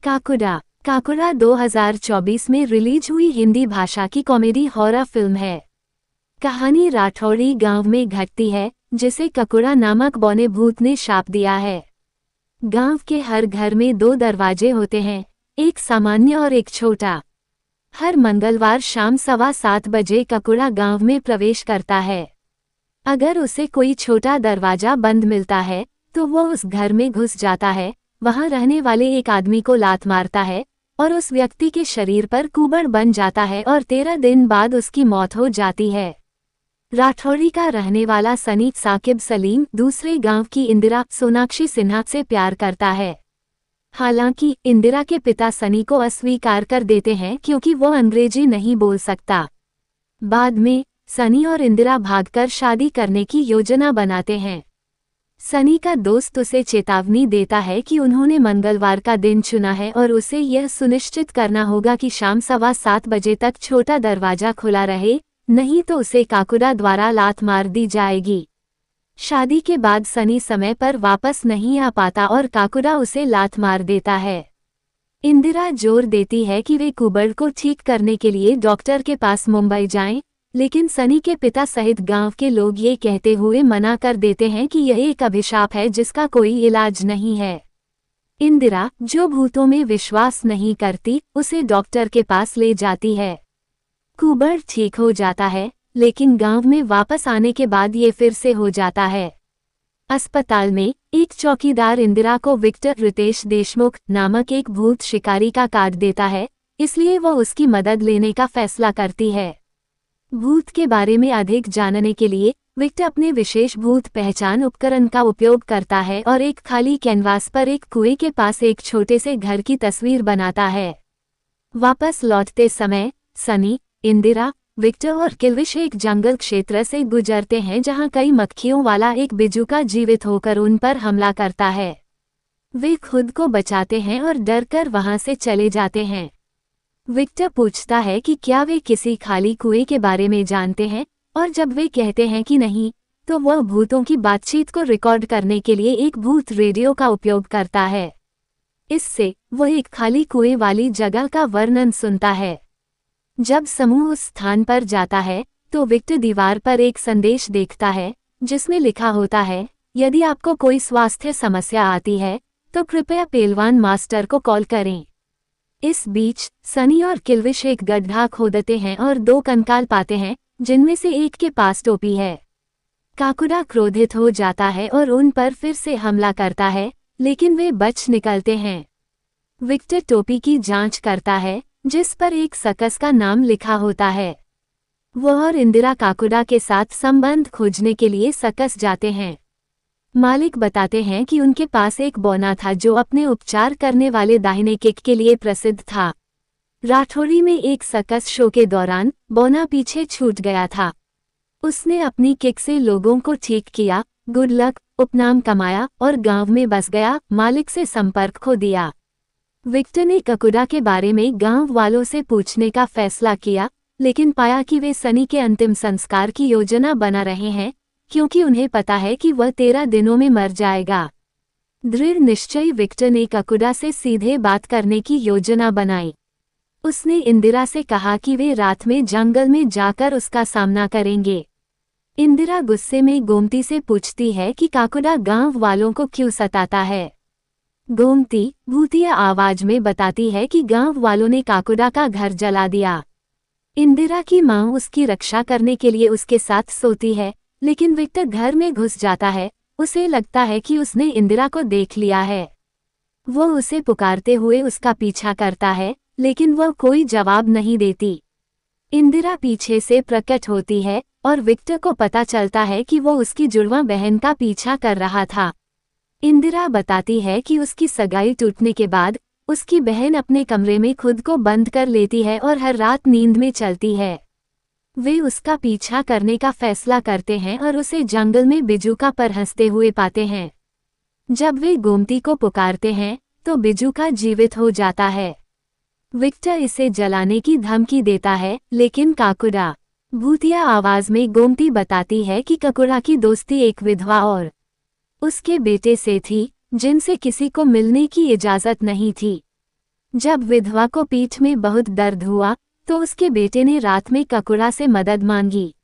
काकुड़ा। काकुड़ा 2024 में रिलीज हुई हिंदी भाषा की कॉमेडी हॉरर फिल्म है। कहानी राठौड़ी गांव में घटती है, जिसे ककुड़ा नामक बौने भूत ने शाप दिया है। गांव के हर घर में 2 दरवाजे होते हैं, एक सामान्य और एक छोटा। हर मंगलवार शाम 7:15 बजे ककुड़ा गांव में प्रवेश करता है। अगर उसे कोई छोटा दरवाजा बंद मिलता है तो वो उस घर में घुस जाता है, वहां रहने वाले एक आदमी को लात मारता है और उस व्यक्ति के शरीर पर कुबड़ बन जाता है और 13 दिन बाद उसकी मौत हो जाती है। राठौड़ी का रहने वाला सनी साकिब सलीम दूसरे गांव की इंदिरा सोनाक्षी सिन्हा से प्यार करता है। हालांकि इंदिरा के पिता सनी को अस्वीकार कर देते हैं क्योंकि वो अंग्रेजी नहीं बोल सकता। बाद में सनी और इंदिरा भागकर शादी करने की योजना बनाते हैं। सनी का दोस्त उसे चेतावनी देता है कि उन्होंने मंगलवार का दिन चुना है और उसे यह सुनिश्चित करना होगा कि शाम 7:15 बजे तक छोटा दरवाजा खुला रहे, नहीं तो उसे काकुड़ा द्वारा लात मार दी जाएगी। शादी के बाद सनी समय पर वापस नहीं आ पाता और काकुड़ा उसे लात मार देता है। इंदिरा जोर देती है कि वे कुबड़ को ठीक करने के लिए डॉक्टर के पास मुंबई जाएं, लेकिन सनी के पिता सहित गांव के लोग ये कहते हुए मना कर देते हैं कि यह एक अभिशाप है जिसका कोई इलाज नहीं है। इंदिरा, जो भूतों में विश्वास नहीं करती, उसे डॉक्टर के पास ले जाती है। कुबड़ ठीक हो जाता है, लेकिन गांव में वापस आने के बाद ये फिर से हो जाता है। अस्पताल में एक चौकीदार इंदिरा को विक्टर रितेश देशमुख नामक एक भूत शिकारी का कार्ड देता है, इसलिए वह उसकी मदद लेने का फैसला करती है। भूत के बारे में अधिक जानने के लिए विक्टर अपने विशेष भूत पहचान उपकरण का उपयोग करता है और एक खाली कैनवास पर एक कुएं के पास एक छोटे से घर की तस्वीर बनाता है। वापस लौटते समय सनी, इंदिरा, विक्टर और किल्विश एक जंगल क्षेत्र से गुजरते हैं जहां कई मक्खियों वाला एक बिजुका जीवित होकर उन पर हमला करता है। वे खुद को बचाते हैं और डरकर वहां से चले जाते हैं। विक्टर पूछता है कि क्या वे किसी खाली कुएं के बारे में जानते हैं, और जब वे कहते हैं कि नहीं, तो वह भूतों की बातचीत को रिकॉर्ड करने के लिए एक भूत रेडियो का उपयोग करता है। इससे वह एक खाली कुएं वाली जगह का वर्णन सुनता है। जब समूह उस स्थान पर जाता है तो विक्टर दीवार पर एक संदेश देखता है जिसमें लिखा होता है, यदि आपको कोई स्वास्थ्य समस्या आती है तो कृपया पहलवान मास्टर को कॉल करें। इस बीच सनी और किल्विश एक गड्ढा खोदते हैं और 2 कंकाल पाते हैं, जिनमें से एक के पास टोपी है। काकुड़ा क्रोधित हो जाता है और उन पर फिर से हमला करता है, लेकिन वे बच निकलते हैं। विक्टर टोपी की जांच करता है, जिस पर एक सकस का नाम लिखा होता है। वह और इंदिरा काकुड़ा के साथ संबंध खोजने के लिए सकस जाते हैं। मालिक बताते हैं कि उनके पास एक बौना था जो अपने उपचार करने वाले दाहिने किक के लिए प्रसिद्ध था। राठौड़ी में एक सकस शो के दौरान बौना पीछे छूट गया था। उसने अपनी किक से लोगों को ठीक किया, गुड लक उपनाम कमाया और गांव में बस गया। मालिक से संपर्क खो दिया। विक्टर ने काकुड़ा के बारे में गांव वालों से पूछने का फैसला किया, लेकिन पाया कि वे सनी के अंतिम संस्कार की योजना बना रहे हैं, क्योंकि उन्हें पता है कि वह 13 दिनों में मर जाएगा। दृढ़ निश्चयी विक्टर ने काकुड़ा से सीधे बात करने की योजना बनाई। उसने इंदिरा से कहा कि वे रात में जंगल में जाकर उसका सामना करेंगे। इंदिरा गुस्से में गोमती से पूछती है कि काकुड़ा गांव वालों को क्यों सताता है। गोमती भूतिया आवाज में बताती है कि गांव वालों ने काकुड़ा का घर जला दिया। इंदिरा की मां उसकी रक्षा करने के लिए उसके साथ सोती है, लेकिन विक्टर घर में घुस जाता है। उसे लगता है कि उसने इंदिरा को देख लिया है। वो उसे पुकारते हुए उसका पीछा करता है, लेकिन वह कोई जवाब नहीं देती। इंदिरा पीछे से प्रकट होती है और विक्टर को पता चलता है कि वो उसकी जुड़वां बहन का पीछा कर रहा था। इंदिरा बताती है कि उसकी सगाई टूटने के बाद उसकी बहन अपने कमरे में खुद को बंद कर लेती है और हर रात नींद में चलती है। वे उसका पीछा करने का फैसला करते हैं और उसे जंगल में बिजुका पर हंसते हुए पाते हैं। जब वे गोमती को पुकारते हैं तो बिजुका जीवित हो जाता है। विक्टर इसे जलाने की धमकी देता है, लेकिन काकुड़ा भूतिया आवाज में गोमती बताती है कि काकुड़ा की दोस्ती एक विधवा और उसके बेटे से थी, जिनसे किसी को मिलने की इजाजत नहीं थी। जब विधवा को पीठ में बहुत दर्द हुआ तो उसके बेटे ने रात में ककुड़ा से मदद मांगी।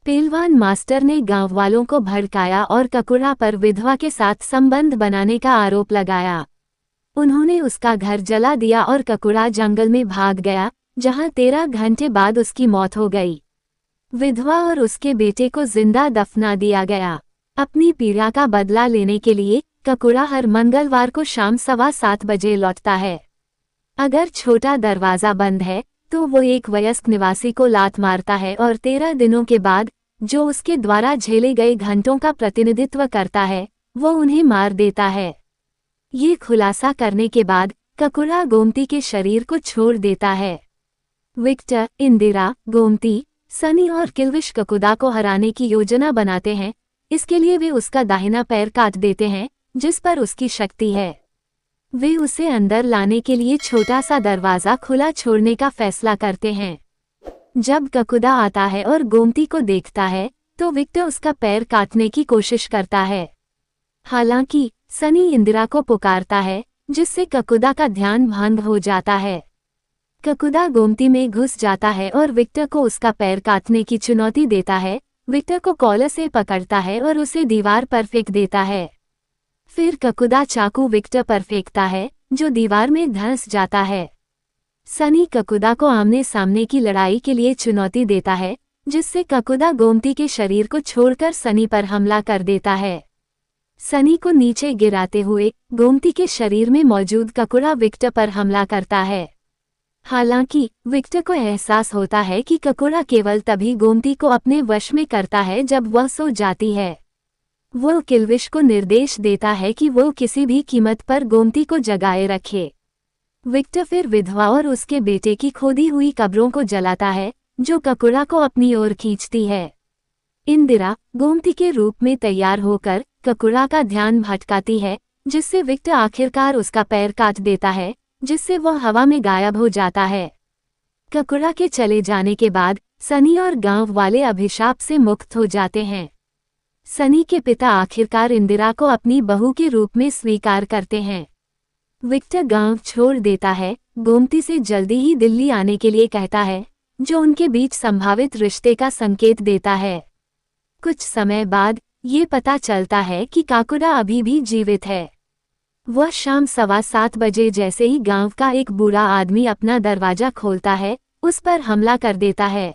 पहलवान मास्टर ने गांव वालों को भड़काया और ककुड़ा पर विधवा के साथ संबंध बनाने का आरोप लगाया। उन्होंने उसका घर जला दिया और ककुड़ा जंगल में भाग गया, जहां 13 घंटे बाद उसकी मौत हो गई। विधवा और उसके बेटे को जिंदा दफना दिया गया। अपनी पीड़ा का बदला लेने के लिए ककुड़ा हर मंगलवार को शाम 7:15 बजे लौटता है। अगर छोटा दरवाजा बंद है तो वो एक वयस्क निवासी को लात मारता है और 13 दिनों के बाद, जो उसके द्वारा झेले गए घंटों का प्रतिनिधित्व करता है, वो उन्हें मार देता है। ये खुलासा करने के बाद ककुड़ा गोमती के शरीर को छोड़ देता है। विक्टर, इंदिरा, गोमती, सनी और किल्विश ककुड़ा को हराने की योजना बनाते हैं। इसके लिए वे उसका दाहिना पैर काट देते हैं, जिस पर उसकी शक्ति है। वे उसे अंदर लाने के लिए छोटा सा दरवाजा खुला छोड़ने का फैसला करते हैं। जब ककुड़ा आता है और गोमती को देखता है तो विक्टर उसका पैर काटने की कोशिश करता है। हालांकि सनी इंदिरा को पुकारता है, जिससे ककुड़ा का ध्यान भंग हो जाता है। ककुड़ा गोमती में घुस जाता है और विक्टर को उसका पैर काटने की चुनौती देता है। विक्टर को कॉलर से पकड़ता है और उसे दीवार पर फेंक देता है। फिर ककुड़ा चाकू विक्टर पर फेंकता है, जो दीवार में धंस जाता है। सनी ककुड़ा को आमने सामने की लड़ाई के लिए चुनौती देता है, जिससे ककुड़ा गोमती के शरीर को छोड़कर सनी पर हमला कर देता है। सनी को नीचे गिराते हुए गोमती के शरीर में मौजूद ककुड़ा विक्टर पर हमला करता है। हालांकि विक्टर को एहसास होता है कि ककुड़ा केवल तभी गोमती को अपने वश में करता है जब वह सो जाती है। वो किल्विश को निर्देश देता है कि वो किसी भी कीमत पर गोमती को जगाए रखे। विक्टर फिर विधवा और उसके बेटे की खोदी हुई कब्रों को जलाता है, जो ककुड़ा को अपनी ओर खींचती है। इंदिरा गोमती के रूप में तैयार होकर ककुड़ा का ध्यान भटकाती है, जिससे विक्टर आखिरकार उसका पैर काट देता है, जिससे वह हवा में गायब हो जाता है। ककुड़ा के चले जाने के बाद सनी और गांव वाले अभिशाप से मुक्त हो जाते हैं। सनी के पिता आखिरकार इंदिरा को अपनी बहू के रूप में स्वीकार करते हैं। विक्टर गांव छोड़ देता है, गोमती से जल्दी ही दिल्ली आने के लिए कहता है, जो उनके बीच संभावित रिश्ते का संकेत देता है। कुछ समय बाद ये पता चलता है कि ककुड़ा अभी भी जीवित है। वह शाम 7:15 बजे जैसे ही गांव का एक बूढ़ा आदमी अपना दरवाजा खोलता है, उस पर हमला कर देता है।